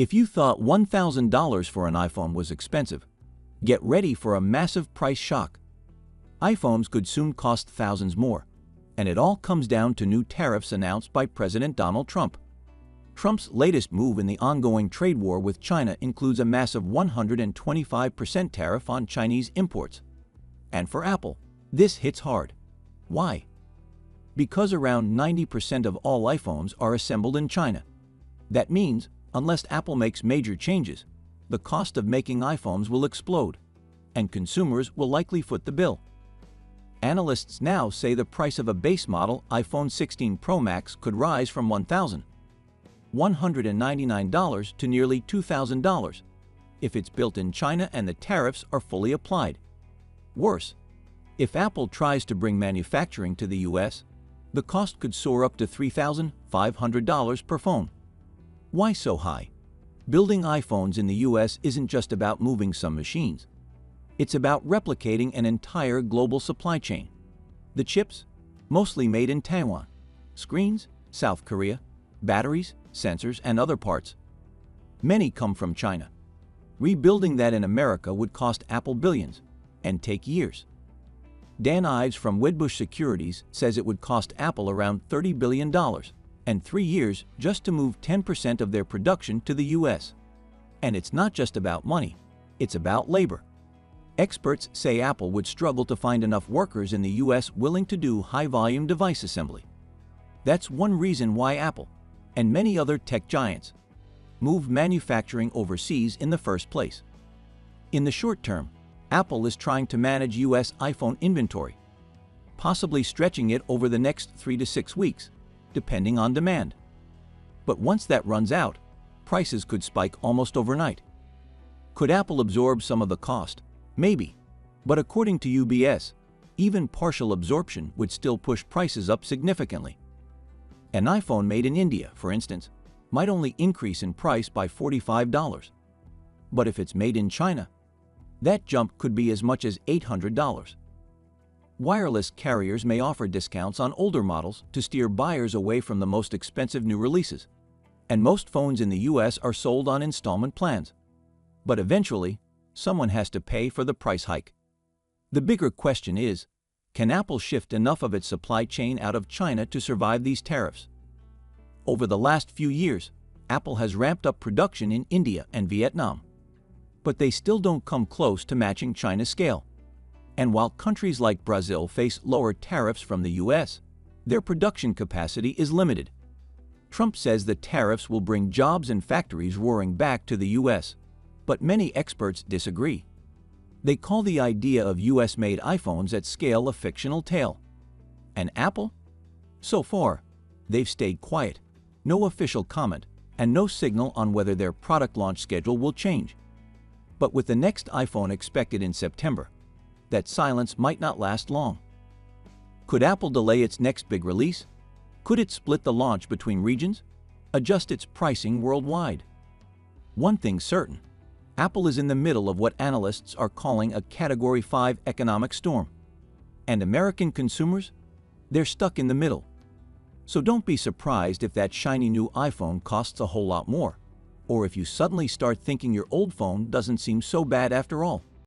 If you thought $1,000 for an iPhone was expensive, get ready for a massive price shock. iPhones could soon cost thousands more, and it all comes down to new tariffs announced by President Donald Trump. Trump's latest move in the ongoing trade war with China includes a massive 125% tariff on Chinese imports. And for Apple, this hits hard. Why? Because around 90% of all iPhones are assembled in China. That means, unless Apple makes major changes, the cost of making iPhones will explode, and consumers will likely foot the bill. Analysts now say the price of a base model iPhone 16 Pro Max could rise from $1,199 to nearly $2,000 if it's built in China and the tariffs are fully applied. Worse, if Apple tries to bring manufacturing to the US, the cost could soar up to $3,500 per phone. Why so high? Building iPhones in the US isn't just about moving some machines. It's about replicating an entire global supply chain. The chips, mostly made in Taiwan. Screens, South Korea. Batteries, sensors, and other parts. Many come from China. Rebuilding that in America would cost Apple billions and take years. Dan Ives from Wedbush Securities says it would cost Apple around $30 billion and 3 years just to move 10% of their production to the US. And it's not just about money, it's about labor. Experts say Apple would struggle to find enough workers in the US willing to do high-volume device assembly. That's one reason why Apple, and many other tech giants, move manufacturing overseas in the first place. In the short term, Apple is trying to manage US iPhone inventory, possibly stretching it over the next 3 to 6 weeks, depending on demand. But once that runs out, prices could spike almost overnight. Could Apple absorb some of the cost? Maybe. But according to UBS, even partial absorption would still push prices up significantly. An iPhone made in India, for instance, might only increase in price by $45. But if it's made in China, that jump could be as much as $800. Wireless carriers may offer discounts on older models to steer buyers away from the most expensive new releases, and most phones in the US are sold on installment plans. But eventually, someone has to pay for the price hike. The bigger question is, can Apple shift enough of its supply chain out of China to survive these tariffs? Over the last few years, Apple has ramped up production in India and Vietnam, but they still don't come close to matching China's scale. And while countries like Brazil face lower tariffs from the US, their production capacity is limited. Trump says the tariffs will bring jobs and factories roaring back to the US, but many experts disagree. They call the idea of US-made iPhones at scale a fictional tale. And Apple? So far, they've stayed quiet. No official comment, and no signal on whether their product launch schedule will change. But with the next iPhone expected in September, that silence might not last long. Could Apple delay its next big release? Could it split the launch between regions? Adjust its pricing worldwide? One thing's certain, Apple is in the middle of what analysts are calling a Category 5 economic storm. And American consumers? They're stuck in the middle. So don't be surprised if that shiny new iPhone costs a whole lot more, or if you suddenly start thinking your old phone doesn't seem so bad after all.